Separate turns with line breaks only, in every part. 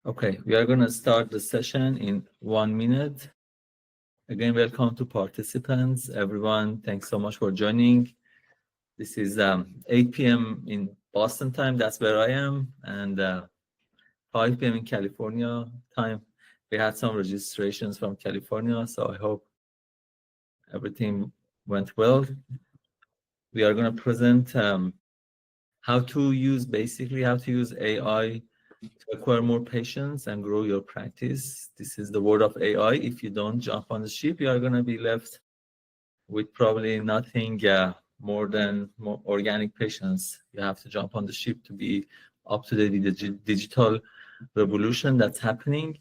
Okay, we are going to start the session in 1 minute. Again, welcome to participants, everyone. Thanks so much for joining. This is 8 p.m. in Boston time. That's where I am, and 5 p.m. in California time. We had some registrations from California, so I hope everything went well. We are going to present how to use AI to acquire more patients and grow your practice. This is the word of AI. If you don't jump on the ship, you are going to be left with probably nothing more than more organic patients. You have to jump on the ship to be up to date with the digital revolution that's happening.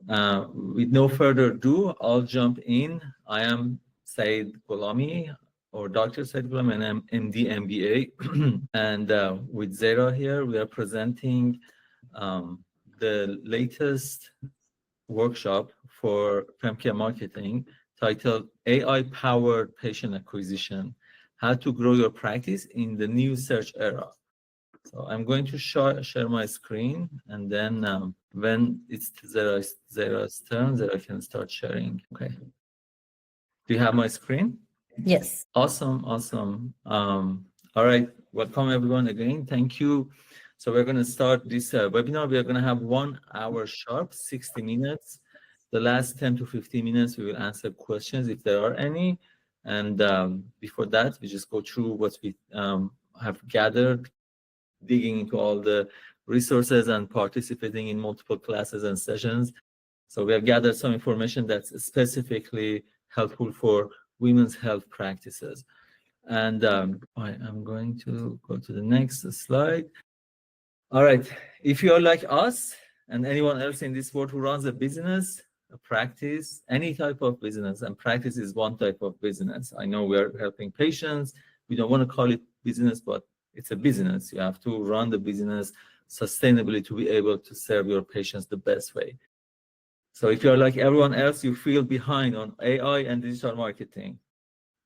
With no further ado, I'll jump in. I am Said Gholami, or Dr. Said Gholami, and I'm MD MBA. And with Zara here, we are presenting the latest workshop for femcare marketing titled AI-powered patient acquisition, how to grow your practice in the new search era. So I'm going to share my screen, and then when it's Zara's turn, Zara can start sharing. Okay. Do you have my screen?
Yes.
Awesome. All right. Welcome, everyone, again. Thank you. So we're going to start this webinar. We are going to have 1 hour sharp, 60 minutes. The last 10 to 15 minutes, we will answer questions if there are any. And before that, we just go through what we have gathered, digging into all the resources and participating in multiple classes and sessions. So we have gathered some information that's specifically helpful for women's health practices. And I am going to go to the next slide. All right. If you are like us and anyone else in this world who runs a business, a practice, any type of business, and practice is one type of business. I know we are helping patients. We don't want to call it business, but it's a business. You have to run the business sustainably to be able to serve your patients the best way. So if you're like everyone else, you feel behind on AI and digital marketing.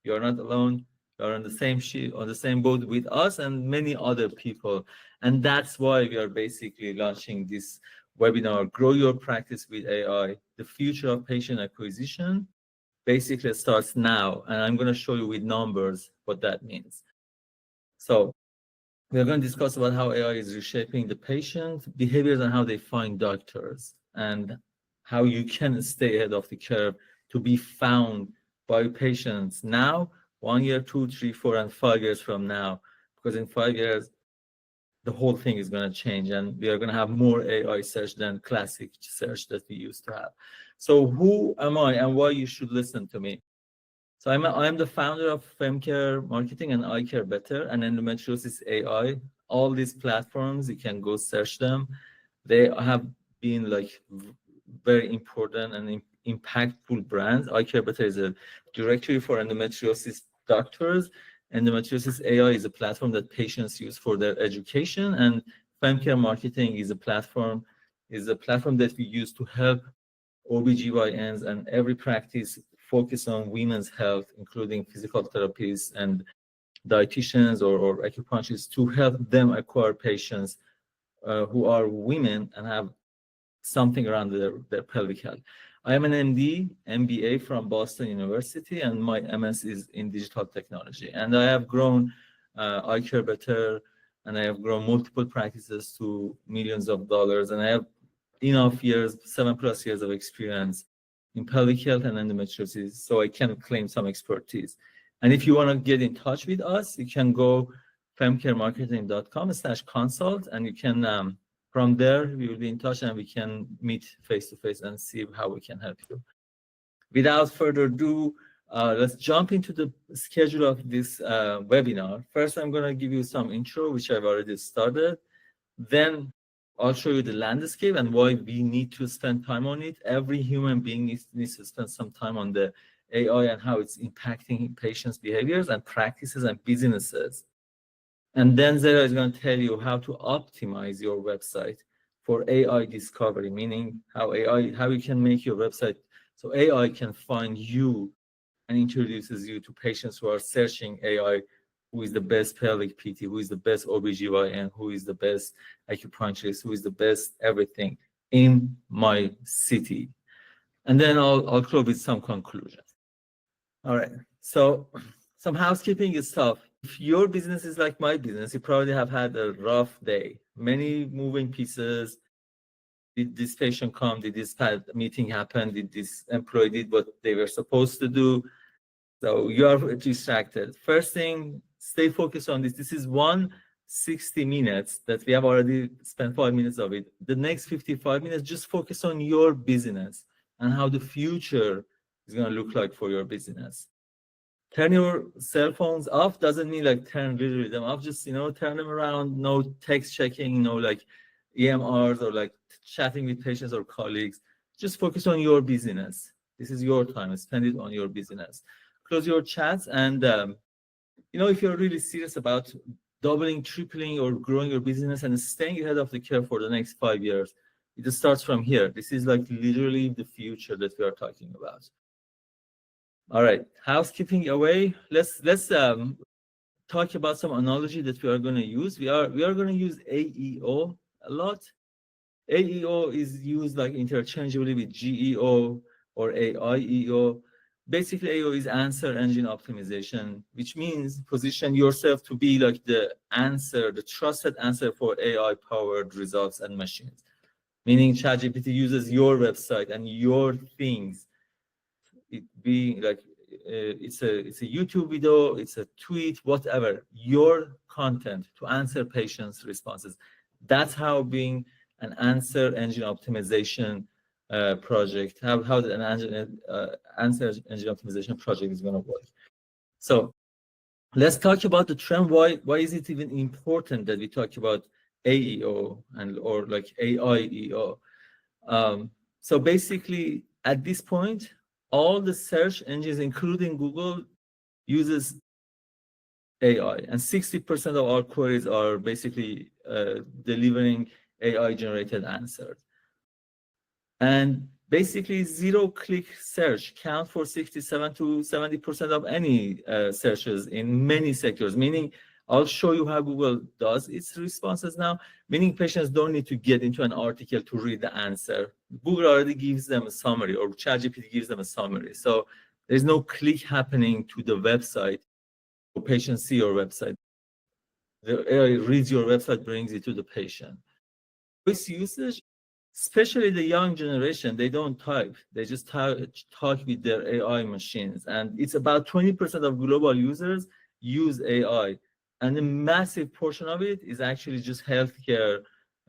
You're not alone. You're on the same ship, on the same boat with us and many other people. And that's why we are basically launching this webinar, Grow Your Practice with AI. The future of patient acquisition basically starts now. And I'm going to show you with numbers what that means. So we're going to discuss about how AI is reshaping the patient behaviors and how they find doctors, and how you can stay ahead of the curve to be found by patients now, 1 year, 2, 3, 4, and 5 years from now. Because in 5 years, the whole thing is going to change, and we are going to have more AI search than classic search that we used to have. So who am I and why you should listen to me? So I'm the founder of Femcare Marketing and I Care Better and Endometriosis AI. All these platforms, you can go search them. They have been like very important and impactful brands. I Care Better is a directory for endometriosis doctors. Endometriosis AI is a platform that patients use for their education, and Femcare Marketing is a platform that we use to help OBGYNs and every practice focus on women's health, including physical therapists and dietitians or acupuncturists, to help them acquire patients who are women and have something around their pelvic health. I am an MD, MBA from Boston University, and my MS is in digital technology. And I have grown I Care Better, and I have grown multiple practices to millions of dollars, and I have enough years, 7+ years of experience in pelvic health and endometriosis, so I can claim some expertise. And if you want to get in touch with us, you can go femcaremarketing.com/consult, and you can from there we will be in touch and we can meet face to face and see how we can help you. Without further ado, let's jump into the schedule of this webinar. First, I'm going to give you some intro, which I've already started. Then I'll show you the landscape and why we need to spend time on it. Every human being needs to spend some time on the AI and how it's impacting patients' behaviors and practices and businesses. And then Zara is going to tell you how to optimize your website for AI discovery, meaning how you can make your website so AI can find you and introduces you to patients who are searching AI, who is the best pelvic PT, who is the best OBGYN, who is the best acupuncturist, who is the best everything. in my city. And then I'll close with some conclusions. All right. So some housekeeping stuff. If your business is like my business, you probably have had a rough day. Many moving pieces. Did this patient come? Did this meeting happen? Did this employee did what they were supposed to do? So you are distracted. First thing, stay focused on this. This is 160 minutes that we have already spent 5 minutes of it. The next 55 minutes, just focus on your business and how the future is going to look like for your business. Turn your cell phones off doesn't mean like turn literally them off, just turn them around, no text checking, no like EMRs or like chatting with patients or colleagues. Just focus on your business. This is your time, spend it on your business. Close your chats, and if you're really serious about doubling, tripling, or growing your business and staying ahead of the curve for the next 5 years, it just starts from here. This is like literally the future that we are talking about. All right, housekeeping away. Let's talk about some analogy that we are going to use. We are going to use AEO a lot. AEO is used like interchangeably with GEO or AIEO. Basically, AEO is answer engine optimization, which means position yourself to be like the answer, the trusted answer for AI-powered results and machines. Meaning ChatGPT uses your website and your things. It being like it's a YouTube video, it's a tweet, whatever, your content to answer patients' responses. That's how being an answer engine optimization project, how an answer engine optimization project is going to work. So let's talk about the trend. Why is it even important that we talk about AEO or like AIEO? So basically, at this point, all the search engines, including Google, uses AI, and 60% of our queries are basically delivering AI-generated answers. And basically, zero-click search count for 67 to 70% of any searches in many sectors, meaning I'll show you how Google does its responses now, meaning patients don't need to get into an article to read the answer. Google already gives them a summary, or ChatGPT gives them a summary. So there's no click happening to the website, or patients see your website. The AI reads your website, brings it to the patient. Voice usage, especially the young generation, they don't type. They just talk with their AI machines. And it's about 20% of global users use AI. And a massive portion of it is actually just healthcare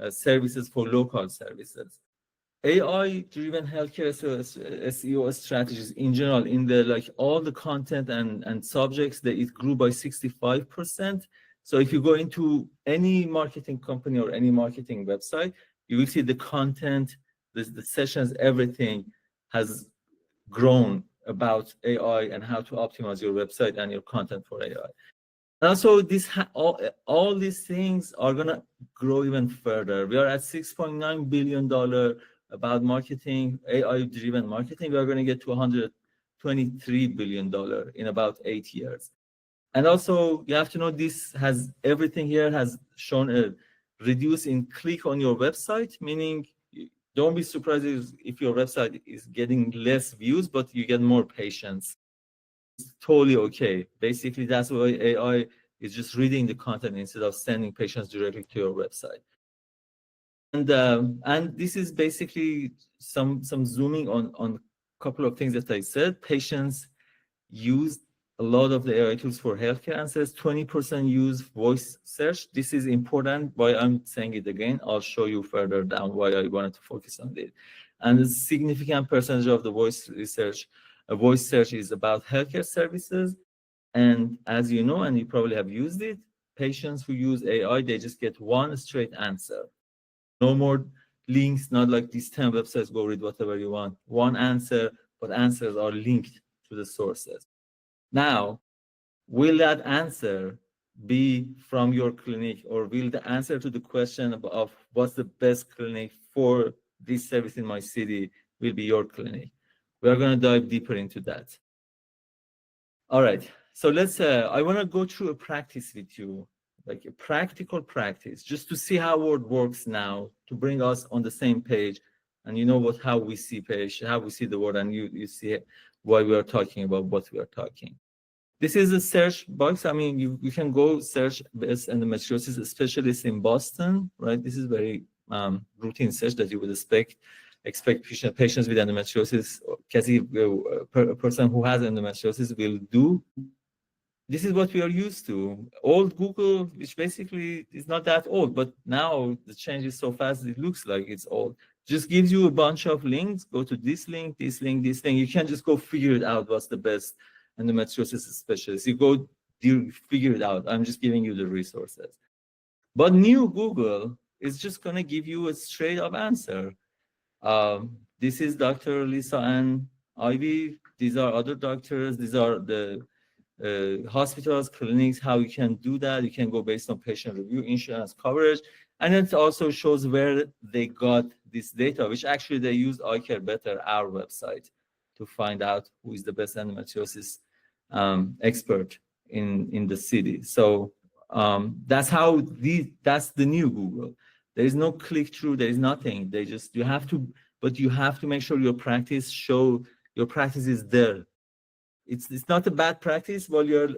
services for local services. AI-driven healthcare SEO strategies in general, in the like all the content and subjects, that it grew by 65%. So if you go into any marketing company or any marketing website, you will see the content, the sessions, everything has grown about AI and how to optimize your website and your content for AI. And also, all these things are gonna grow even further. We are at $6.9 billion about marketing, AI-driven marketing. We are gonna get to $123 billion in about 8 years. And also, you have to know this has everything here has shown a reduce in click on your website, meaning don't be surprised if your website is getting less views, but you get more patients. It's totally okay. Basically, that's why AI is just reading the content instead of sending patients directly to your website. And this is basically some zooming on a couple of things that I said. Patients use a lot of the AI tools for healthcare answers. 20% use voice search. This is important. Why I'm saying it again, I'll show you further down why I wanted to focus on it. And a significant percentage of the voice search is about healthcare services. And as you know, and you probably have used it, patients who use AI, they just get one straight answer. No more links, not like these 10 websites, go read whatever you want. One answer, but answers are linked to the sources. Now, will that answer be from your clinic, or will the answer to the question of what's the best clinic for this service in my city will be your clinic? We are going to dive deeper into that. All right, so let's, I want to go through a practice with you, like a practical practice, just to see how it works now, to bring us on the same page and you know how we see patient, how we see the word, and you see why we are talking about what we are talking. This is a search box. I mean, you can go search best endometriosis specialist in Boston, right? This is very routine search that you would expect patients with endometriosis, a person who has endometriosis will do. This is what we are used to. Old Google, which basically is not that old, but now the change is so fast, it looks like it's old. Just gives you a bunch of links. Go to this link, this link, this link. You can't just go figure it out what's the best endometriosis specialist. You go figure it out. I'm just giving you the resources. But new Google is just going to give you a straight up answer. This is Dr. Lisa Ann Ivy. These are other doctors. These are the hospitals, clinics, how you can do that. You can go based on patient review, insurance coverage, and it also shows where they got this data, which actually they used iCare Better, our website, to find out who is the best endometriosis expert in the city. So that's how that's the new Google. There is no click through. There is nothing. You have to make sure your practice is there. It's not a bad practice while you're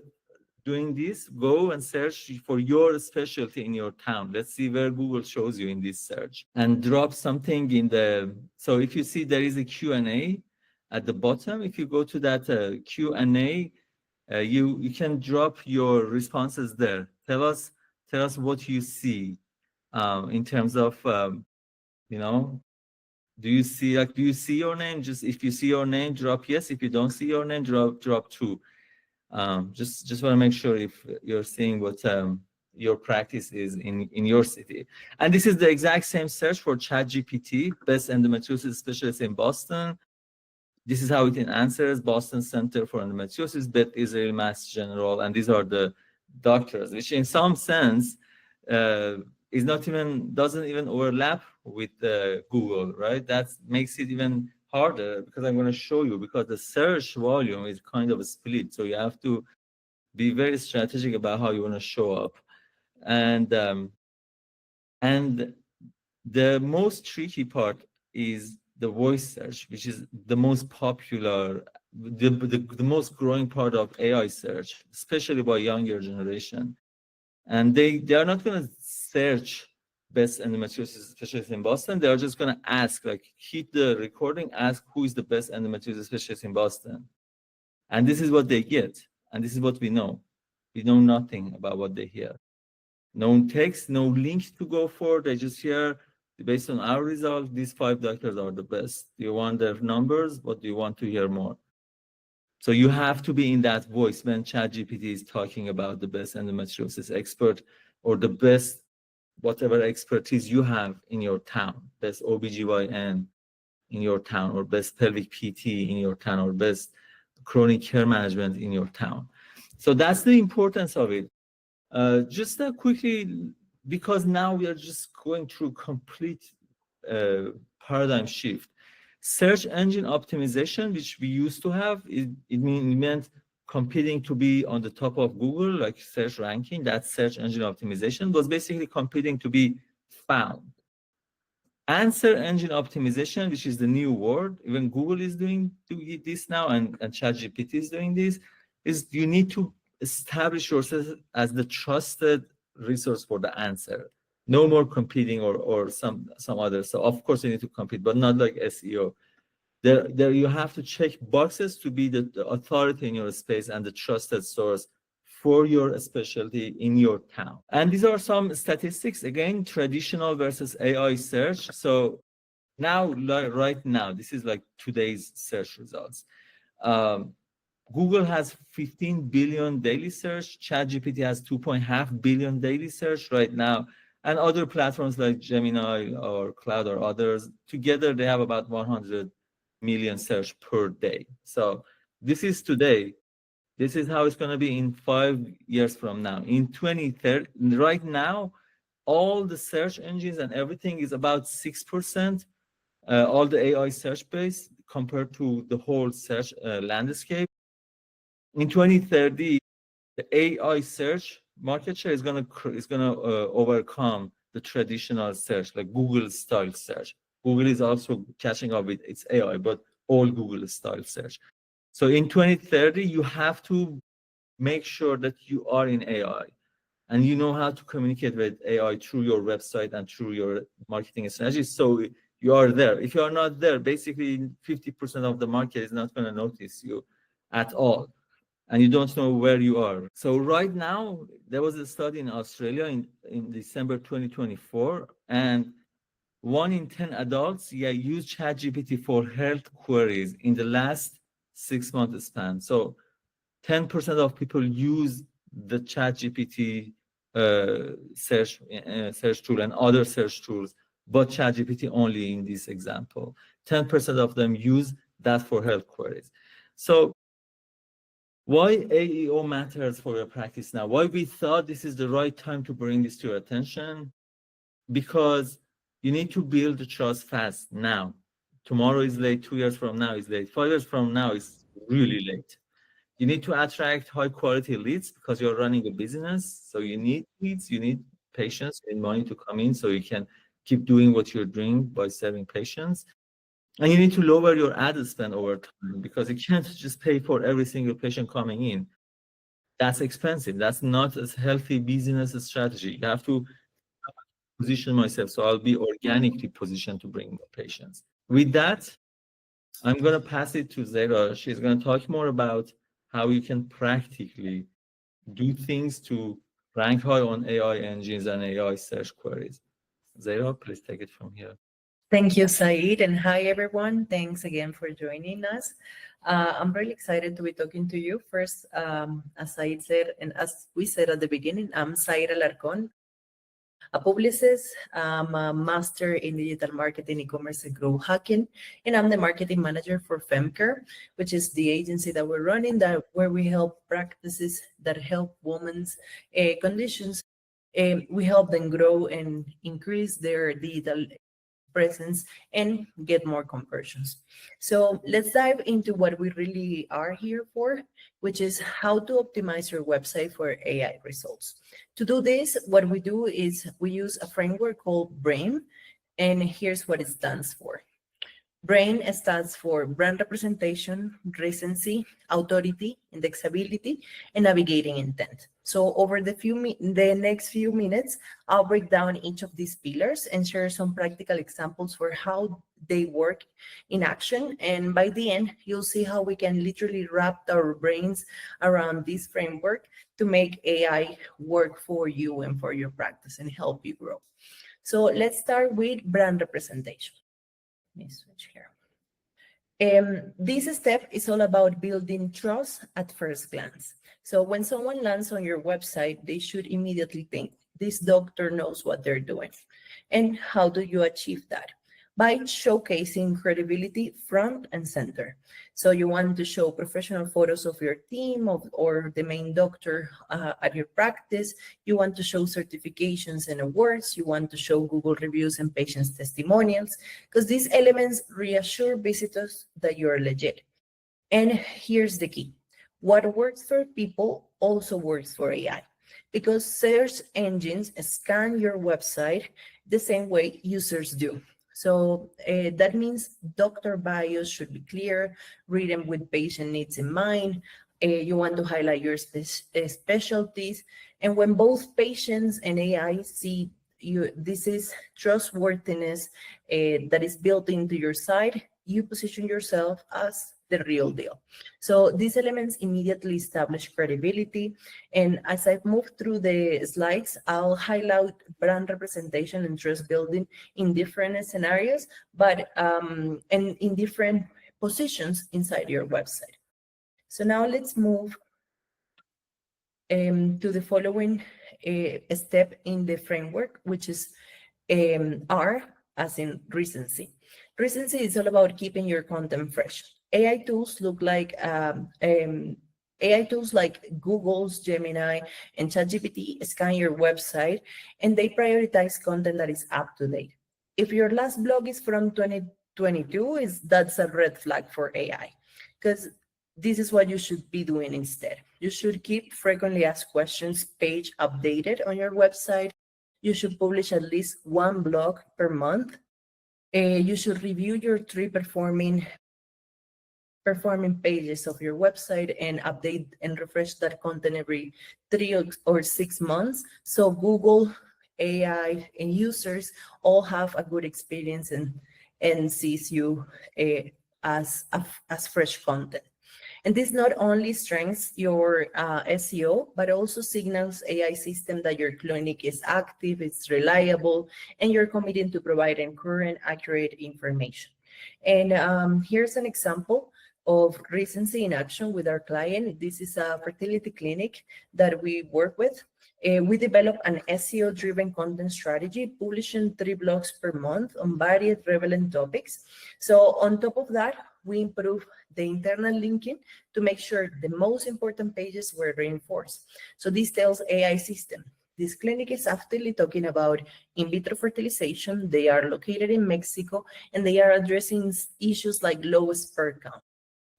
doing this. Go and search for your specialty in your town. Let's see where Google shows you in this search, and drop something in the. So if you see there is a Q&A at the bottom, if you go to that Q&A, you can drop your responses there. Tell us what you see in terms of do you see your name? Just if you see your name, drop yes. If you don't see your name, drop true. Just want to make sure if you're seeing what your practice is in your city. And this is the exact same search for ChatGPT, best endometriosis specialist in Boston. This is how it answers: Boston Center for Endometriosis, Beth Israel, Mass General, and these are the doctors, which in some sense doesn't even overlap with Google, right? That makes it even harder, because I'm going to show you, because the search volume is kind of a split, so you have to be very strategic about how you want to show up. And the most tricky part is the voice search, which is the most popular, the most growing part of AI search, especially by younger generation. And they are not going to search best endometriosis specialist in Boston. They are just going to ask, like, hit the recording, ask who is the best endometriosis specialist in Boston. And this is what they get. And this is what we know. We know nothing about what they hear. No text, no link to go for. They just hear, based on our result, these 5 doctors are the best. Do you want their numbers? What do you want to hear more? So you have to be in that voice when ChatGPT is talking about the best endometriosis expert, or the best whatever expertise you have in your town, best OBGYN in your town, or best pelvic PT in your town, or best chronic care management in your town. So that's the importance of it. Just quickly, because now we are just going through complete paradigm shift. Search engine optimization, which we used to have, it meant competing to be on the top of Google, like search ranking. That search engine optimization was basically competing to be found. Answer engine optimization, which is the new word, even Google is doing this now, and ChatGPT is doing this, is you need to establish yourself as the trusted resource for the answer. No more competing or some other. So of course you need to compete, but not like SEO. There you have to check boxes to be the authority in your space and the trusted source for your specialty in your town. And these are some statistics, again, traditional versus AI search. So now, right now, this is like today's search results. Google has 15 billion daily search. ChatGPT has 2.5 billion daily search right now. And other platforms like Gemini or Cloud or others, together they have about 100 million search per day. So this is today. This is how it's going to be in 5 years from now. In 2030, right now, all the search engines and everything is about 6%, all the AI search base compared to the whole search landscape. In 2030, the AI search market share is going to overcome the traditional search, like Google style search. Google is also catching up with its AI, but all Google style search. So in 2030, you have to make sure that you are in AI and you know how to communicate with AI through your website and through your marketing strategy. So you are there. If you are not there, basically 50% of the market is not going to notice you at all. And you don't know where you are. So right now, there was a study in Australia in December 2024, and 1 in 10 adults use ChatGPT for health queries in the last 6 month span. So 10% of people use the ChatGPT search tool and other search tools, but ChatGPT only in this example. 10% of them use that for health queries. So why AEO matters for your practice now? Why we thought this is the right time to bring this to your attention? Because you need to build the trust fast now. Tomorrow is late, 2 years from now is late, 5 years from now is really late. You need to attract high quality leads because you're running a business. So you need leads, you need patients and money to come in so you can keep doing what you're doing by serving patients. And you need to lower your ad spend over time because you can't just pay for every single patient coming in. That's expensive. That's not a healthy business strategy. You have to position myself so I'll be organically positioned to bring more patients. With that, I'm going to pass it to Zara. She's going to talk more about how you can practically do things to rank high on AI engines and AI search queries. Zara, please take it from here.
Thank you, Said, and hi, everyone. Thanks again for joining us. I'm really excited to be talking to you. First, as Said said, and as we said at the beginning, I'm Said Alarcon, a publicist. I'm a master in digital marketing, e-commerce, and growth hacking, and I'm the marketing manager for FemCare, which is the agency that we're running, where we help practices that help women's conditions. We help them grow and increase their digital presence and get more conversions. So let's dive into what we really are here for, which is how to optimize your website for AI results. To do this, what we do is we use a framework called BRAIN, and here's what it stands for. BRAIN stands for brand representation, recency, authority, indexability, and navigating intent. So over the next few minutes, I'll break down each of these pillars and share some practical examples for how they work in action. And by the end, you'll see how we can literally wrap our brains around this framework to make AI work for you and for your practice and help you grow. So let's start with brand representation. Let me switch here. This step is all about building trust at first glance. So when someone lands on your website, they should immediately think, this doctor knows what they're doing. And how do you achieve that? By showcasing credibility front and center. So you want to show professional photos of your team or the main doctor at your practice. You want to show certifications and awards. You want to show Google reviews and patients' testimonials, because these elements reassure visitors that you're legit. And here's the key. What works for people also works for AI, because search engines scan your website the same way users do. So that means doctor bios should be clear, written with patient needs in mind. You want to highlight your specialties. And when both patients and AI see you, this is trustworthiness that is built into your site, you position yourself as the real deal. So these elements immediately establish credibility. And as I move through the slides, I'll highlight brand representation and trust building in different scenarios, but and in different positions inside your website. So now let's move to the following step in the framework, which is R, as in recency. Recency is all about keeping your content fresh. AI tools like Google's Gemini and ChatGPT scan your website, and they prioritize content that is up to date. If your last blog is from 2022, that's a red flag for AI, because this is what you should be doing instead. You should keep frequently asked questions page updated on your website. You should publish at least one blog per month. You should review your 3 performing pages of your website and update and refresh that content every 3 or 6 months. So Google, AI, and users all have a good experience and sees you as fresh content. And this not only strengthens your SEO, but also signals AI system that your clinic is active, it's reliable, and you're committed to providing current, accurate information. And here's an example of recency in action with our client. This is a fertility clinic that we work with. We develop an SEO-driven content strategy, publishing 3 blogs per month on various relevant topics. So on top of that, we improve the internal linking to make sure the most important pages were reinforced. So this tells AI system, this clinic is actively talking about in vitro fertilization. They are located in Mexico, and they are addressing issues like low sperm count.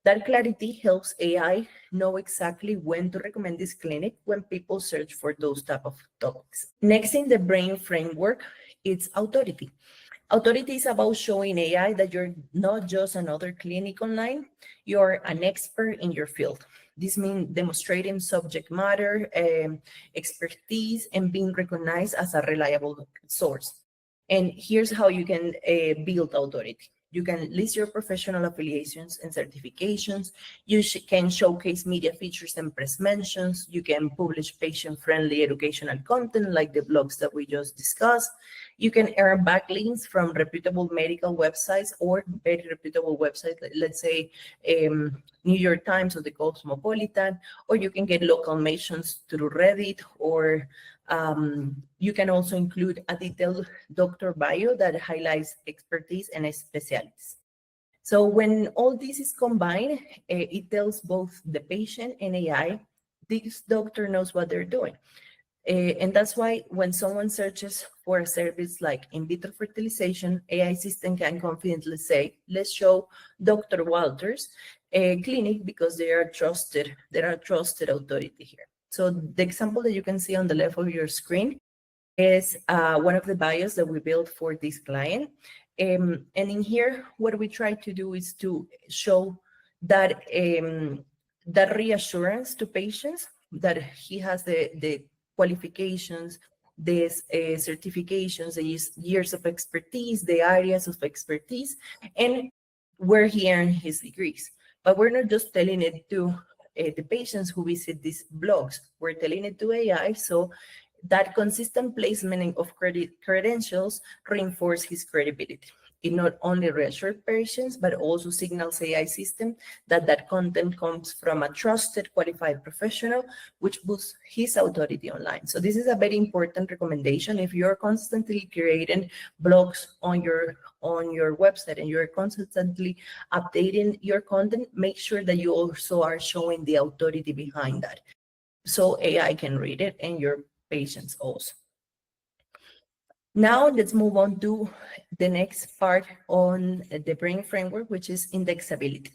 That clarity helps AI know exactly when to recommend this clinic when people search for those type of topics. Next in the brain framework, it's authority. Authority is about showing AI that you're not just another clinic online, you're an expert in your field. This means demonstrating subject matter, expertise, and being recognized as a reliable source. And here's how you can build authority. You can list your professional affiliations and certifications. You can showcase media features and press mentions. You can publish patient-friendly educational content like the blogs that we just discussed. You can earn backlinks from reputable medical websites or very reputable websites, let's say New York Times or the Cosmopolitan, or you can get local mentions through Reddit, or you can also include a detailed doctor bio that highlights expertise and specialties. So when all this is combined, it tells both the patient and AI, this doctor knows what they're doing. And that's why when someone searches for a service like in vitro fertilization, AI system can confidently say, let's show Dr. Walters clinic because they are trusted authority here. So the example that you can see on the left of your screen is one of the bios that we built for this client. And in here, what we try to do is to show that, that reassurance to patients that he has the qualifications, the certifications, the years of expertise, the areas of expertise, and where he earned his degrees. But we're not just telling it to the patients who visit these blogs. We're telling it to AI, so that consistent placement of credentials reinforce his credibility. It not only reassures patients, but also signals AI system that content comes from a trusted, qualified professional, which boosts his authority online. So this is a very important recommendation. If you're constantly creating blogs on your website and you're constantly updating your content, make sure that you also are showing the authority behind that, so AI can read it and your patients also. Now let's move on to the next part on the brain framework, which is indexability.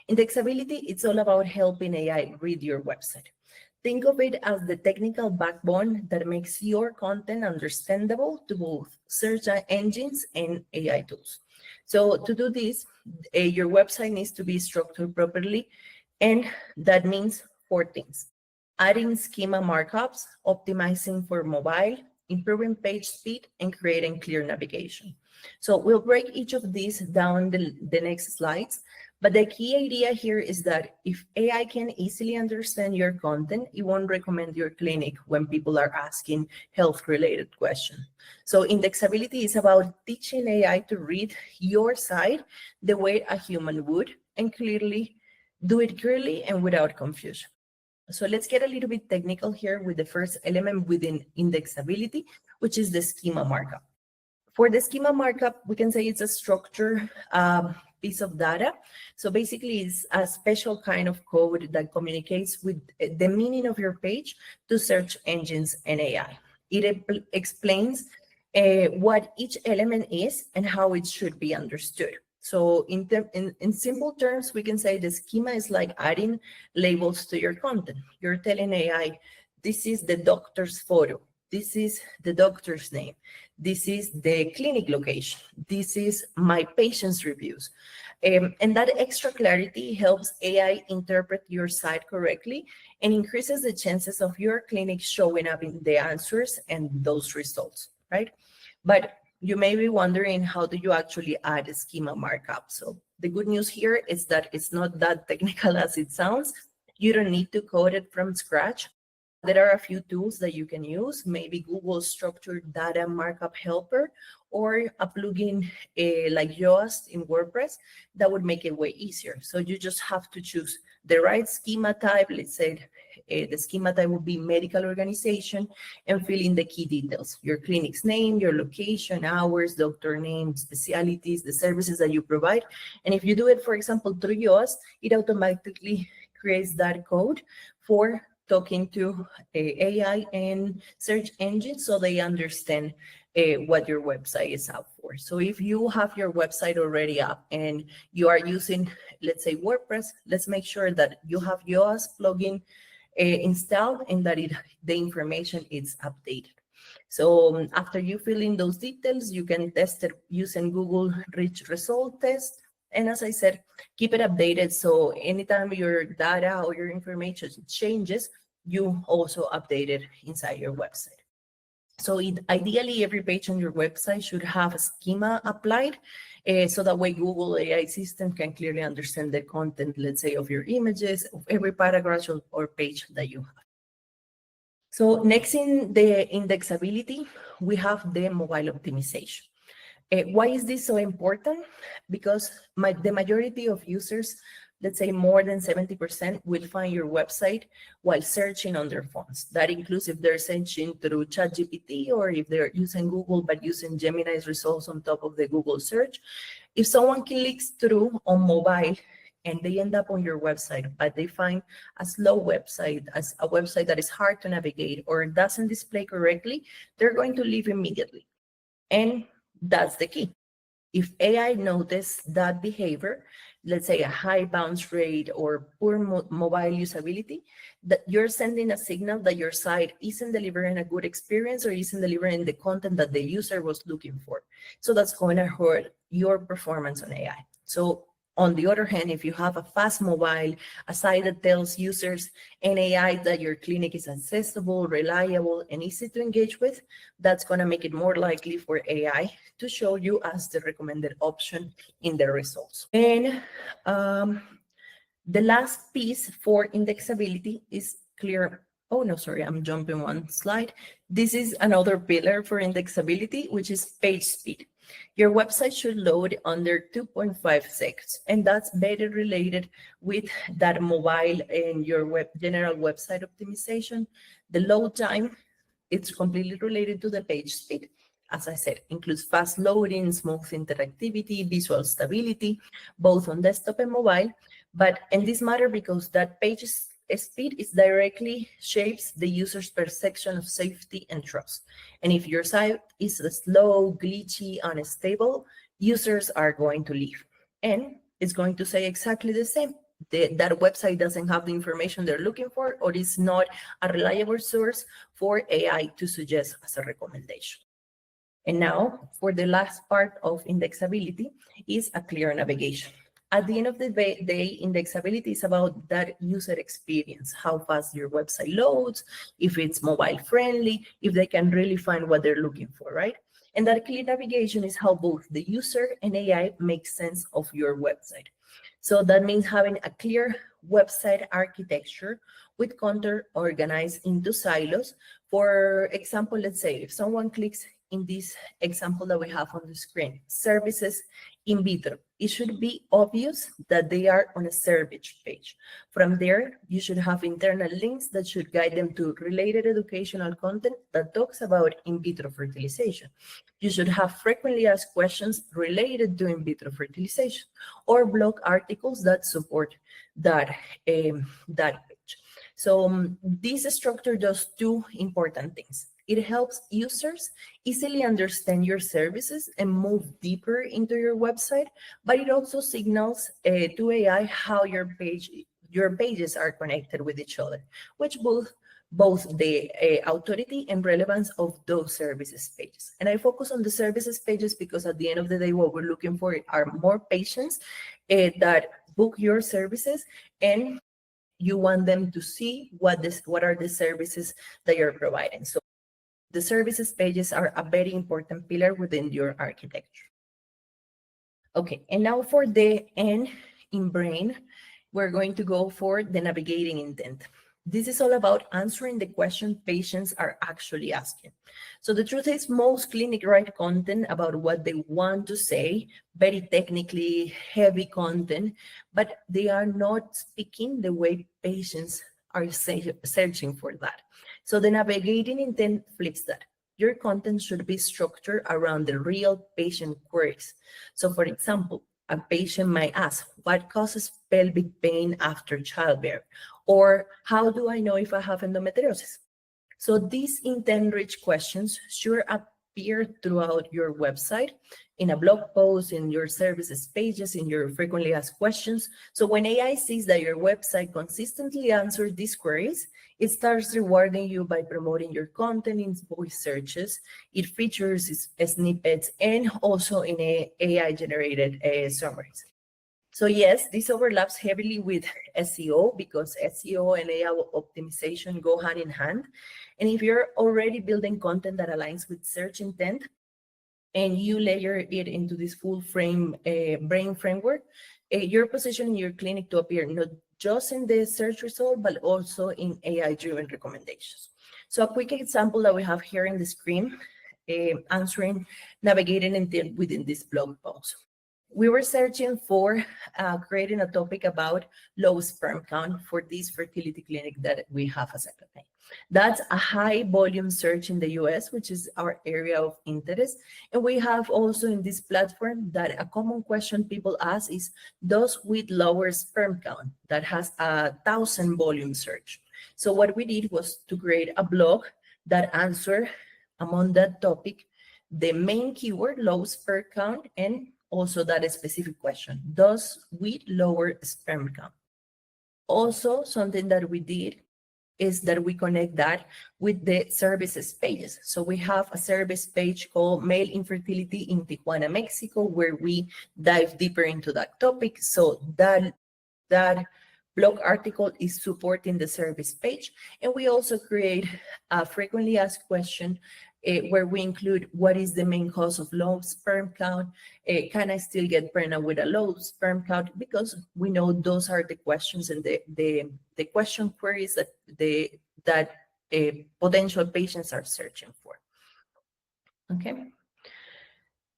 Indexability, it's all about helping AI read your website. Think of it as the technical backbone that makes your content understandable to both search engines and AI tools. So to do this, your website needs to be structured properly, and that means 4 things. Adding schema markups, optimizing for mobile, improving page speed, and creating clear navigation. So we'll break each of these down the next slides, but the key idea here is that if AI can easily understand your content, it won't recommend your clinic when people are asking health-related questions. So indexability is about teaching AI to read your site the way a human would, and do it clearly and without confusion. So let's get a little bit technical here with the first element within indexability, which is the schema markup. For the schema markup, we can say it's a structured piece of data. So basically, it's a special kind of code that communicates with the meaning of your page to search engines and AI. It explains what each element is and how it should be understood. So in simple terms, we can say the schema is like adding labels to your content. You're telling AI, this is the doctor's photo. This is the doctor's name. This is the clinic location. This is my patient's reviews. And that extra clarity helps AI interpret your site correctly and increases the chances of your clinic showing up in the answers and those results, right? But you may be wondering, how do you actually add a schema markup? So the good news here is that it's not that technical as it sounds. You don't need to code it from scratch. There are a few tools that you can use, maybe Google Structured Data Markup Helper, or a plugin like Yoast in WordPress that would make it way easier. So you just have to choose the right schema type. Let's say the schema type would be medical organization, and fill in the key details: your clinic's name, your location, hours, doctor name, specialties, the services that you provide. And if you do it, for example, through Yoast, it automatically creates that code for talking to AI and search engines so they understand what your website is out for. So if you have your website already up and you are using, let's say, WordPress, let's make sure that you have Yoast plugin installed and that the information is updated. So after you fill in those details, you can test it using Google Rich Result Test. And as I said, keep it updated. So anytime your data or your information changes, you also update it inside your website. So ideally, every page on your website should have a schema applied. So that way Google AI system can clearly understand the content, let's say, of your images, of every paragraph or page that you have. So next in the indexability, we have the mobile optimization. Why is this so important? Because the majority of users, let's say more than 70%, will find your website while searching on their phones. That includes if they're searching through ChatGPT or if they're using Google but using Gemini's results on top of the Google search. If someone clicks through on mobile and they end up on your website, but they find a slow website, as a website that is hard to navigate or doesn't display correctly, they're going to leave immediately. And that's the key. If AI notices that behavior, let's say a high bounce rate or poor mobile usability, that you're sending a signal that your site isn't delivering a good experience or isn't delivering the content that the user was looking for. So that's going to hurt your performance on AI. So on the other hand, if you have a fast mobile, a site that tells users and AI that your clinic is accessible, reliable, and easy to engage with, that's going to make it more likely for AI to show you as the recommended option in the results. And the last piece for indexability is clear. Oh, no, sorry, I'm jumping one slide. This is another pillar for indexability, which is page speed. Your website should load under 2.5 seconds, and that's better related with that mobile and your general website optimization. The load time, it's completely related to the page speed. As I said, includes fast loading, smooth interactivity, visual stability, both on desktop and mobile. And this matters because that page speed is directly shapes the user's perception of safety and trust. And if your site is slow, glitchy, unstable, users are going to leave. And it's going to say exactly the same. That website doesn't have the information they're looking for, or is not a reliable source for AI to suggest as a recommendation. And now, for the last part of indexability is a clear navigation. At the end of the day, indexability is about that user experience, how fast your website loads, if it's mobile friendly, if they can really find what they're looking for, right? And that clear navigation is how both the user and AI make sense of your website. So that means having a clear website architecture with content organized into silos. For example, let's say if someone clicks in this example that we have on the screen, services in vitro, it should be obvious that they are on a service page. From there, you should have internal links that should guide them to related educational content that talks about in vitro fertilization. You should have frequently asked questions related to in vitro fertilization, or blog articles that support that page. So this structure does two important things. It helps users easily understand your services and move deeper into your website, but it also signals to AI how your pages are connected with each other, which both the authority and relevance of those services pages. And I focus on the services pages because at the end of the day, what we're looking for are more patients that book your services, and you want them to see what are the services that you're providing. So the services pages are a very important pillar within your architecture. Okay, and now for the N in brain, we're going to go for the navigating intent. This is all about answering the question patients are actually asking. So the truth is most clinics write content about what they want to say, very technically heavy content, but they are not speaking the way patients are searching for that. So the navigating intent flips that. Your content should be structured around the real patient queries. So for example, a patient might ask, what causes pelvic pain after childbirth? Or how do I know if I have endometriosis? So these intent-rich questions should appear throughout your website, in a blog post, in your services pages, in your frequently asked questions. So when AI sees that your website consistently answers these queries, it starts rewarding you by promoting your content in voice searches. It features snippets and also in AI-generated summaries. So yes, this overlaps heavily with SEO because SEO and AI optimization go hand in hand. And if you're already building content that aligns with search intent and you layer it into this full frame brain framework, you're positioning your clinic to appear not just in the search result, but also in AI-driven recommendations. So a quick example that we have here in the screen, answering navigating intent within this blog post. We were searching for creating a topic about low sperm count for this fertility clinic that we have as a campaign. That's a high volume search in the US, which is our area of interest. And we have also in this platform that a common question people ask is those with lower sperm count that has 1,000 volume search. So what we did was to create a blog that answered among that topic, the main keyword, low sperm count, and also that specific question, those with lower sperm count. Also, something that we did is that we connect that with the services pages. So we have a service page called Male Infertility in Tijuana, Mexico, where we dive deeper into that topic. So that blog article is supporting the service page. And we also create a frequently asked question where we include what is the main cause of low sperm count? Can I still get pregnant with a low sperm count? Because we know those are the questions and the question queries that potential patients are searching for. Okay.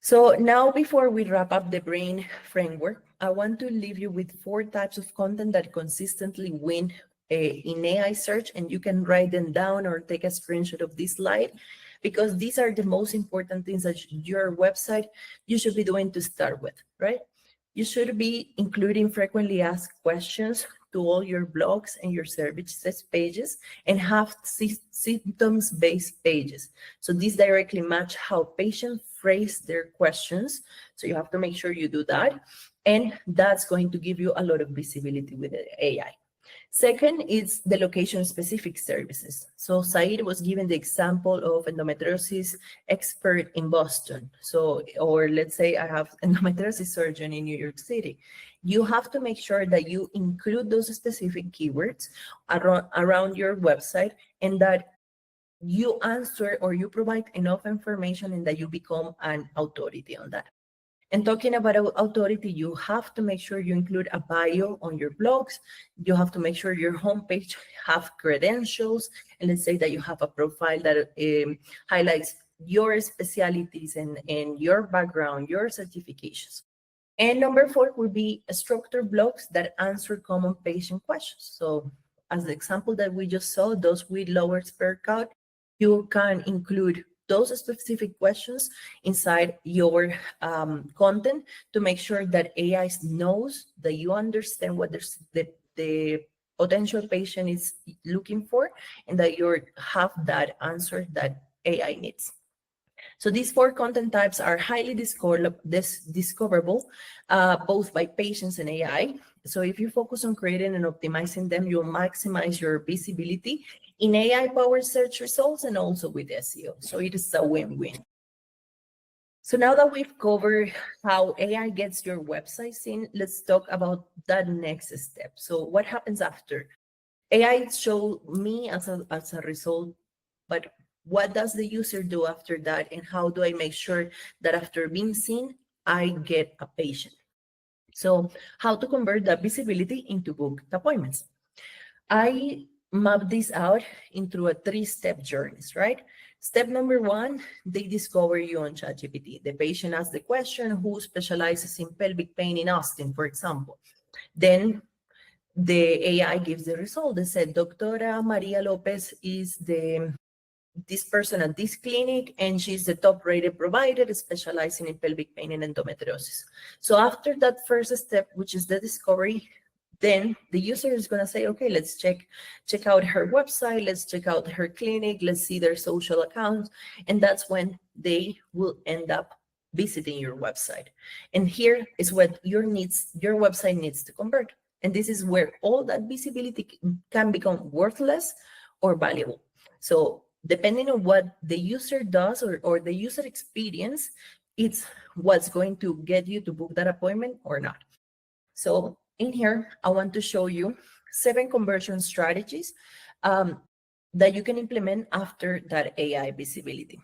So now before we wrap up the brain framework, I want to leave you with 4 types of content that consistently win in AI search, and you can write them down or take a screenshot of this slide, because these are the most important things that your website you should be doing to start with, right? You should be including frequently asked questions to all your blogs and your services pages, and have symptoms-based pages. So these directly match how patients phrase their questions. So you have to make sure you do that. And that's going to give you a lot of visibility with the AI. Second is the location-specific services. So Said was given the example of endometriosis expert in Boston. So, or let's say I have endometriosis surgeon in New York City. You have to make sure that you include those specific keywords around your website, and that you answer or you provide enough information and that you become an authority on that. And talking about authority, you have to make sure you include a bio on your blogs. You have to make sure your homepage have credentials. And let's say that you have a profile that highlights your specialties and your background, your certifications. And number 4 would be structured blogs that answer common patient questions. So as the example that we just saw, those with lower sperm count, you can include those specific questions inside your content to make sure that AI knows that you understand what the potential patient is looking for, and that you have that answer that AI needs. So these 4 content types are highly discoverable, both by patients and AI. So if you focus on creating and optimizing them, you'll maximize your visibility in AI-powered search results and also with SEO. So it is a win-win. So now that we've covered how AI gets your website seen, let's talk about that next step. So what happens after? AI show me as a result, but what does the user do after that? And how do I make sure that after being seen, I get a patient? So how to convert that visibility into booked appointments? I map this out into a 3-step journeys, right? Step number 1, they discover you on ChatGPT. The patient asks the question, who specializes in pelvic pain in Austin, for example. Then the AI gives the result. They said, Doctora Maria Lopez is this person at this clinic, and she's the top-rated provider specializing in pelvic pain and endometriosis. So after that first step, which is the discovery, then the user is going to say, okay, let's check out her website, let's check out her clinic, let's see their social accounts, and that's when they will end up visiting your website. And here is what your website needs to convert. And this is where all that visibility can become worthless or valuable. So depending on what the user does or the user experience, it's what's going to get you to book that appointment or not. So in here, I want to show you 7 conversion strategies that you can implement after that AI visibility.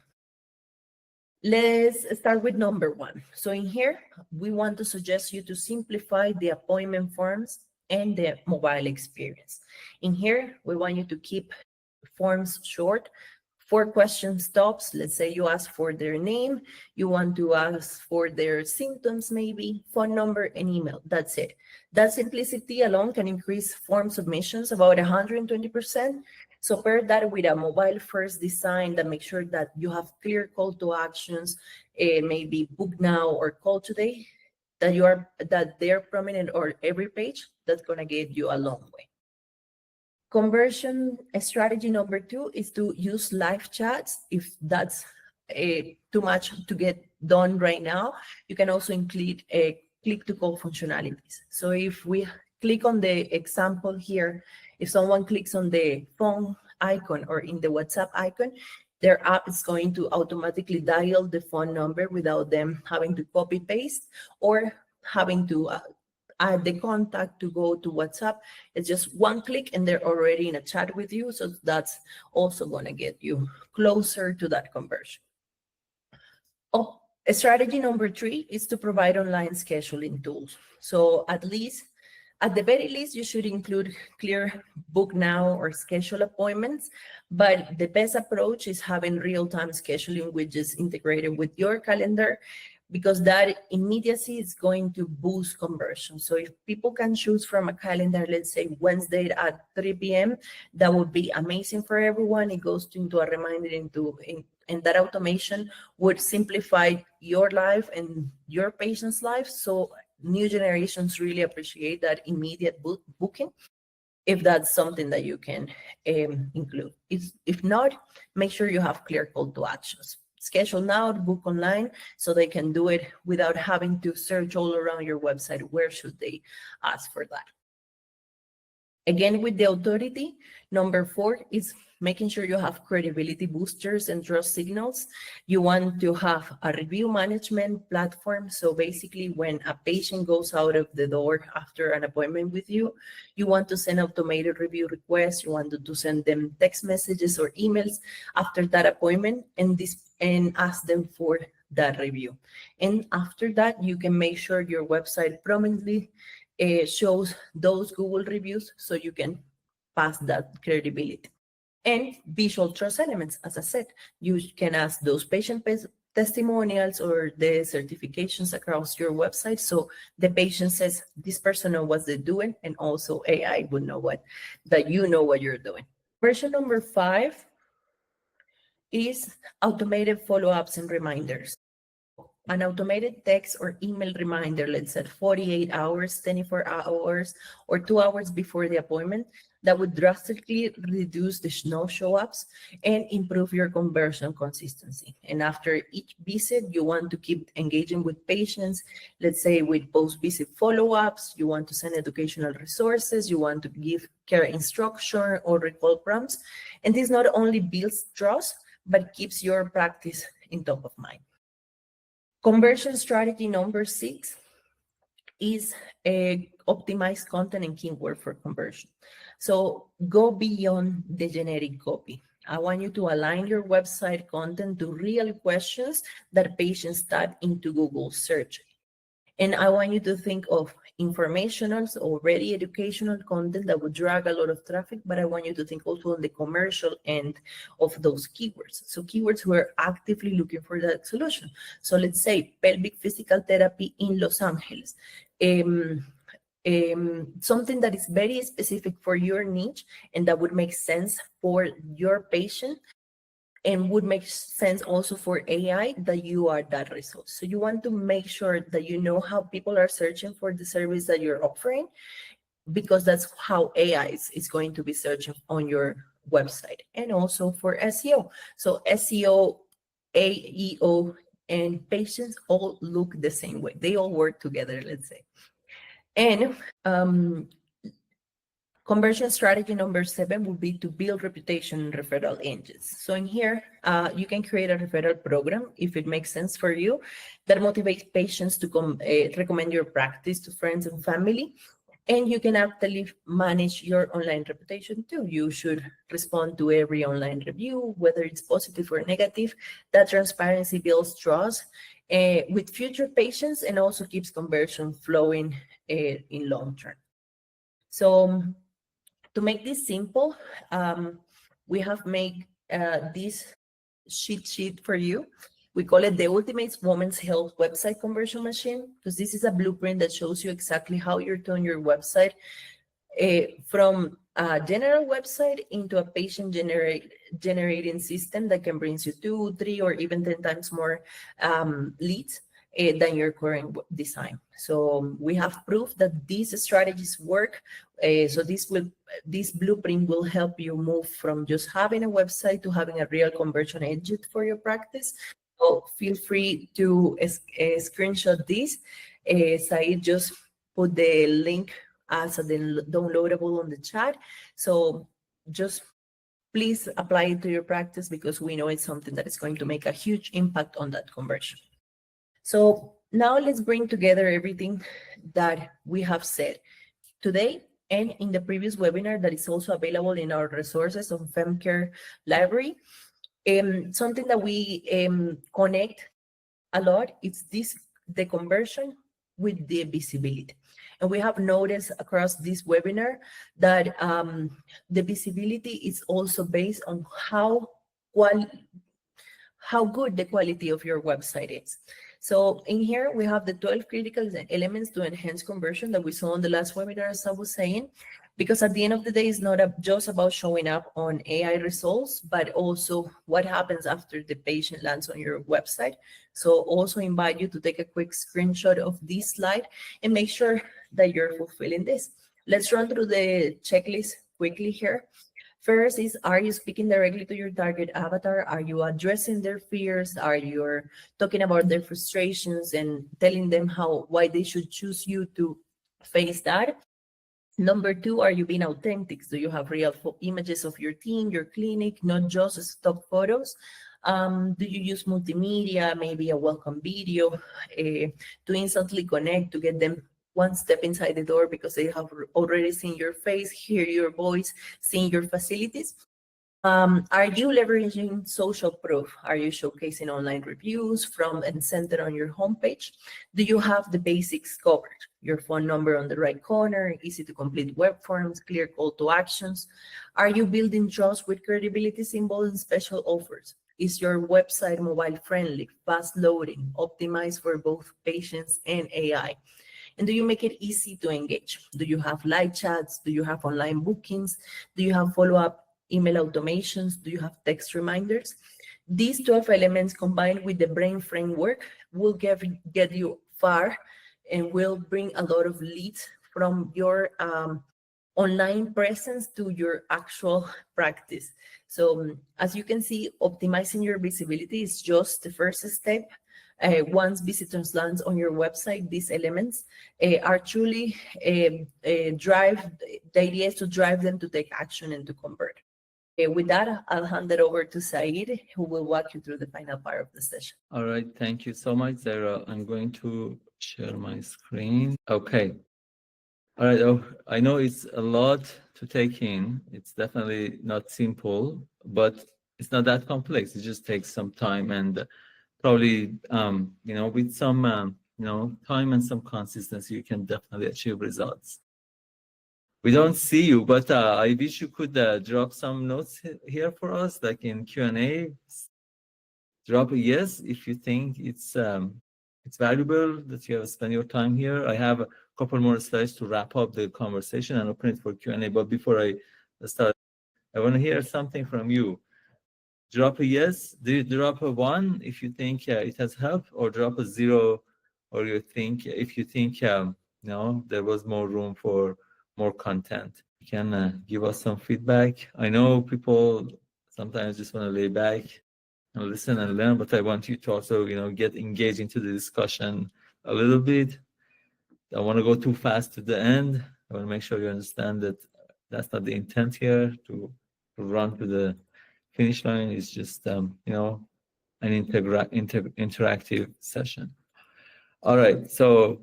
Let's start with number 1. So in here, we want to suggest you to simplify the appointment forms and the mobile experience. In here, we want you to keep forms short, 4 question stops. Let's say you ask for their name, you want to ask for their symptoms, maybe phone number and email. That's it. That simplicity alone can increase form submissions about 120%. So pair that with a mobile first design that makes sure that you have clear call to actions, maybe book now or call today, that they're prominent on every page. That's going to get you a long way. Conversion strategy number 2 is to use live chats. If that's too much to get done right now, you can also include click to call functionalities. So if we click on the example here, if someone clicks on the phone icon or in the WhatsApp icon, their app is going to automatically dial the phone number without them having to copy paste or having to add the contact to go to WhatsApp. It's just one click and they're already in a chat with you. So that's also going to get you closer to that conversion. Strategy number 3 is to provide online scheduling tools. So at the very least, you should include clear book now or schedule appointments. But the best approach is having real-time scheduling widgets integrated with your calendar, because that immediacy is going to boost conversion. So if people can choose from a calendar, let's say Wednesday at 3 p.m., that would be amazing for everyone. It goes into a reminder and that automation would simplify your life and your patient's life. So new generations really appreciate that immediate booking, if that's something that you can include. If not, make sure you have clear call to actions. Schedule now, book online, so they can do it without having to search all around your website. Where should they ask for that? Again, with the authority, number 4 is making sure you have credibility boosters and trust signals. You want to have a review management platform. So basically, when a patient goes out of the door after an appointment with you, you want to send automated review requests. You want to send them text messages or emails after that appointment and ask them for that review. And after that, you can make sure your website prominently shows those Google reviews so you can pass that credibility. And visual trust elements, as I said, you can ask those patient testimonials or the certifications across your website. So the patient says, this person knows what they're doing, and also AI would know that you know what you're doing. Version number 5 is automated follow-ups and reminders. an automated text or email reminder, let's say 48 hours, 24 hours, or 2 hours before the appointment, that would drastically reduce the no show-ups and improve your conversion consistency. And after each visit, you want to keep engaging with patients, let's say with post-visit follow-ups, you want to send educational resources, you want to give care instruction or recall prompts. And this not only builds trust, but keeps your practice in top of mind. Conversion strategy number 6 is a optimized content and keyword for conversion. So go beyond the generic copy. I want you to align your website content to real questions that patients type into Google search. And I want you to think of informational, already educational content that would drag a lot of traffic, but I want you to think also on the commercial end of those keywords. So keywords who are actively looking for that solution. So let's say pelvic physical therapy in Los Angeles. Something that is very specific for your niche and that would make sense for your patient and would make sense also for AI, that you are that result. So you want to make sure that you know how people are searching for the service that you're offering, because that's how AI is going to be searching on your website. And also for SEO. So SEO, AEO, and patients all look the same way. They all work together, let's say. And conversion strategy number 7 would be to build reputation and referral engines. So in here, you can create a referral program, if it makes sense for you, that motivates patients to recommend your practice to friends and family. And you can actually manage your online reputation too. You should respond to every online review, whether it's positive or negative. That transparency builds trust with future patients and also keeps conversion flowing in long term. So to make this simple, we have made this cheat sheet for you. We call it the Ultimate Women's Health Website Conversion Machine, because this is a blueprint that shows you exactly how you're turning your website from a general website into a patient generating system that can bring you 2, 3, or even 10 times more leads than your current design. So we have proof that these strategies work. So this blueprint will help you move from just having a website to having a real conversion engine for your practice. So feel free to screenshot this. Said just put the link as a downloadable on the chat. So just please apply it to your practice, because we know it's something that is going to make a huge impact on that conversion. So now let's bring together everything that we have said today and in the previous webinar that is also available in our resources on FemCare Library. Something that we connect a lot is the conversion with the visibility. And we have noticed across this webinar that the visibility is also based on how good the quality of your website is. So in here, we have the 12 critical elements to enhance conversion that we saw on the last webinar, as I was saying, because at the end of the day, it's not just about showing up on AI results, but also what happens after the patient lands on your website. So also invite you to take a quick screenshot of this slide and make sure that you're fulfilling this. Let's run through the checklist quickly here. First is, are you speaking directly to your target avatar? Are you addressing their fears? Are you talking about their frustrations and telling them why they should choose you to face that? Number 2, are you being authentic? Do you have real images of your team, your clinic, not just stock photos? Do you use multimedia, maybe a welcome video to instantly connect, to get them one step inside the door because they have already seen your face, hear your voice, seen your facilities? Are you leveraging social proof? Are you showcasing online reviews from and centered on your homepage? Do you have the basics covered? Your phone number on the right corner, easy to complete web forms, clear call to actions? Are you building trust with credibility symbols and special offers? Is your website mobile friendly, fast loading, optimized for both patients and AI? And do you make it easy to engage? Do you have live chats? Do you have online bookings? Do you have follow-up email automations? Do you have text reminders? These 12 elements combined with the brain framework will get you far and will bring a lot of leads from your online presence to your actual practice. So as you can see, optimizing your visibility is just the first step. Once visitors land on your website, these elements are truly the idea is to drive them to take action and to convert. With that, I'll hand it over to Said, who will walk you through the final part of the session.
All right, thank you so much, Zara. I'm going to share my screen. Okay. All right, I know it's a lot to take in. It's definitely not simple, but it's not that complex. It just takes some time and probably, with some, time and some consistency, you can definitely achieve results. We don't see you, but I wish you could drop some notes here for us, like in Q&A. Drop a yes if you think it's valuable that you have spent your time here. I have a couple more slides to wrap up the conversation and open it for Q&A. But before I start, I want to hear something from you. Drop a yes. Do you drop a 1 if you think it has helped, or drop a 0, or if you think there was more room for more content. You can give us some feedback. I know people sometimes just want to lay back and listen and learn, but I want you to also, get engaged into the discussion a little bit. I want to go too fast to the end. I want to make sure you understand that that's not the intent here to run to the finish line. Is just, an interactive session. All right, so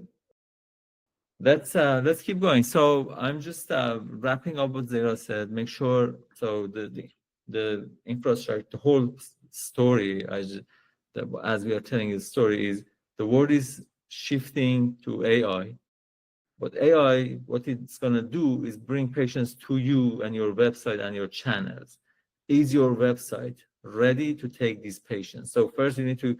let's keep going. So I'm just wrapping up what Zara said. Make sure, so the infrastructure, the whole story, as we are telling the story, is the world is shifting to AI. But AI, what it's going to do is bring patients to you and your website and your channels. Is your website ready to take these patients? So first you need to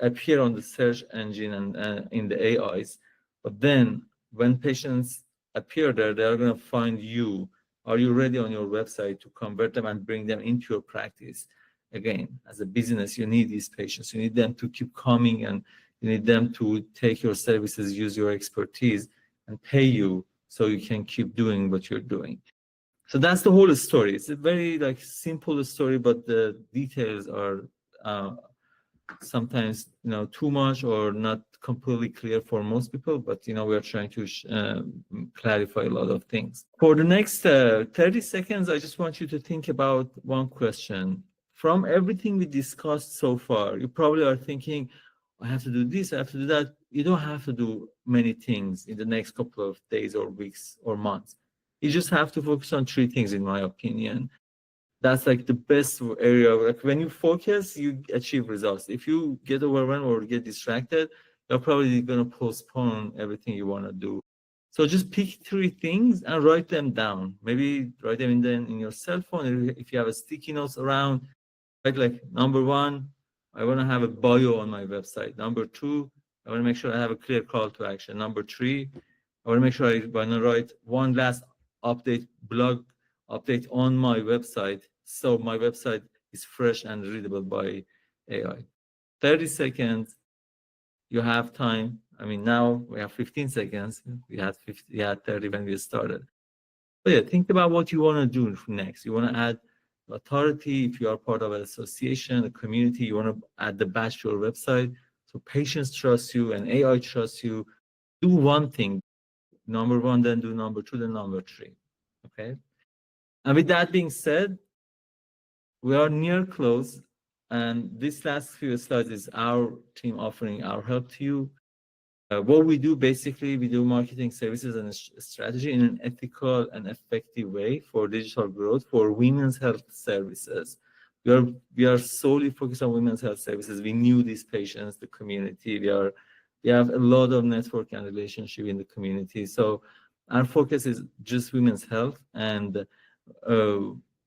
appear on the search engine and in the AIs. But then when patients appear there, they are going to find you. Are you ready on your website to convert them and bring them into your practice? Again, as a business, you need these patients. You need them to keep coming, and you need them to take your services, use your expertise, and pay you so you can keep doing what you're doing. So that's the whole story. It's a very simple story, but the details are sometimes too much or not completely clear for most people, but we are trying to clarify a lot of things. For the next 30 seconds, I just want you to think about one question. From everything we discussed so far, you probably are thinking, I have to do this, I have to do that. You don't have to do many things in the next couple of days or weeks or months. You just have to focus on 3 things, in my opinion. That's the best area. When you focus, you achieve results. If you get overwhelmed or get distracted, you're probably going to postpone everything you want to do. So just pick 3 things and write them down. Maybe write them in your cell phone. If you have a sticky notes around, like number 1, I want to have a bio on my website. Number 2, I want to make sure I have a clear call to action. Number 3, I want to make sure I want to write one last blog update on my website, so my website is fresh and readable by AI. 30 seconds, you have time. I mean, now we have 15 seconds. We had 30 when we started. But yeah, think about what you want to do next. You want to add authority. If you are part of an association, a community, you want to add the badge to your website. So patients trust you and AI trusts you. Do one thing. Number 1, then do number 2, then number 3. Okay. And with that being said, we are near close. And this last few slides is our team offering our help to you. What we do, basically, we do marketing services and strategy in an ethical and effective way for digital growth for women's health services. We are solely focused on women's health services. We knew these patients, the community. We have a lot of network and relationship in the community. So our focus is just women's health, and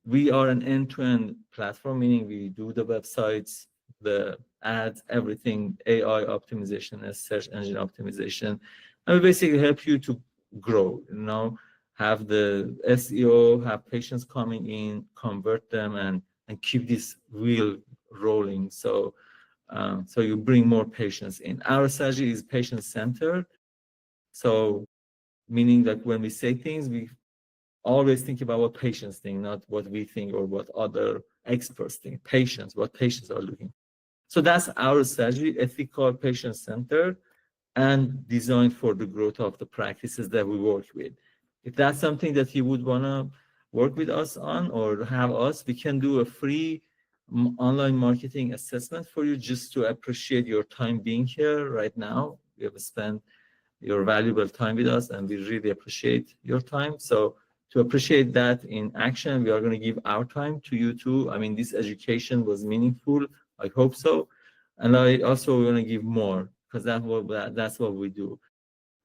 we are an end-to-end platform, meaning we do the websites, the ads, everything, AI optimization and search engine optimization. And we basically help you to grow, have the SEO, have patients coming in, convert them, and keep this wheel rolling. So so you bring more patients in. Our strategy is patient-centered. So meaning that when we say things, we always think about what patients think, not what we think or what other experts think. Patients, what patients are looking. So that's our strategy, ethical, patient-centered, and designed for the growth of the practices that we work with. If that's something that you would want to work with us on or have us, we can do a free online marketing assessment for you just to appreciate your time being here right now. You have spent your valuable time with us and we really appreciate your time. So to appreciate that in action, we are going to give our time to you too. I mean, this education was meaningful. I hope so. And I also want to give more because that's what we do.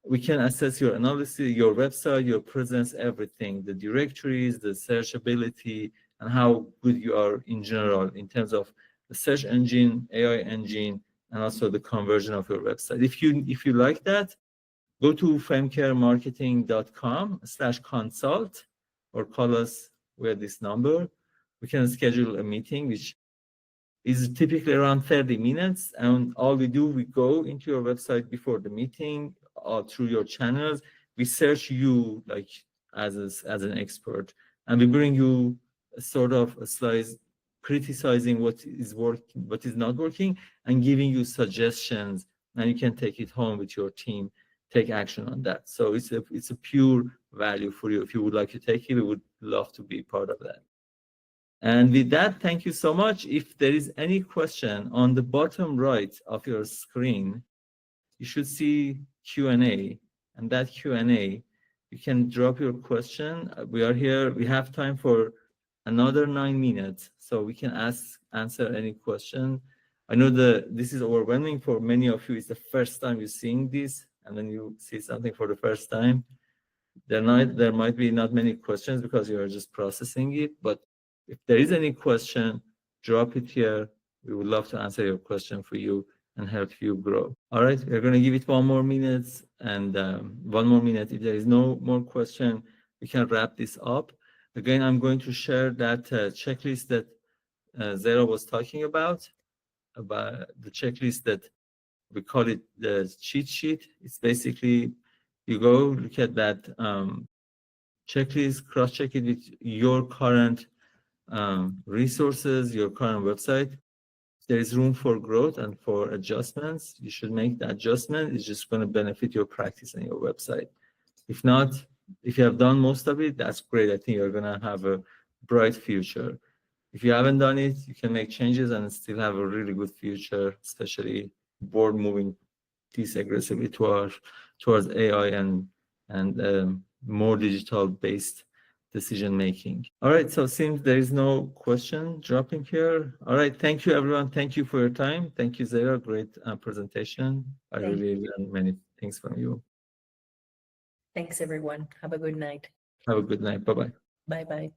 We can assess your analysis, your website, your presence, everything, the directories, the searchability, and how good you are in general in terms of the search engine, AI engine, and also the conversion of your website. If you like that, go to femcaremarketing.com/consult or call us with this number. We can schedule a meeting, which is typically around 30 minutes. And all we do, we go into your website before the meeting or through your channels. We search you like as an expert, and we bring you a sort of a slice criticizing what is working, what is not working, and giving you suggestions, and you can take it home with your team, take action on that. So it's a pure value for you. If you would like to take it, we would love to be part of that. And with that, thank you so much. If there is any question on the bottom right of your screen, you should see Q&A, and that Q&A, you can drop your question. We are here. We have time for another 9 minutes, so we can answer any question. I know this is overwhelming for many of you. It's the first time you're seeing this, and when you see something for the first time, there might be not many questions because you are just processing it. But if there is any question, drop it here. We would love to answer your question for you and help you grow. All right, we're going to give it 1 more minute, and 1 more minute. If there is no more question, we can wrap this up. Again, I'm going to share that checklist that Zara was talking about the checklist that we call it the cheat sheet. It's basically you go look at that checklist, cross-check it with your current resources, your current website. If there is room for growth and for adjustments, you should make the adjustment. It's just going to benefit your practice and your website. If not, if you have done most of it, that's great. I think you're going to have a bright future. If you haven't done it, you can make changes and still have a really good future, especially board moving this aggressively towards AI and more digital-based decision making. All right, so since there is no question dropping here, all right, thank you everyone. Thank you for your time. Thank you, Zara. Great presentation. I really learned many things from you.
Thanks everyone. Have a good night.
Have a good night. Bye-bye.
Bye-bye.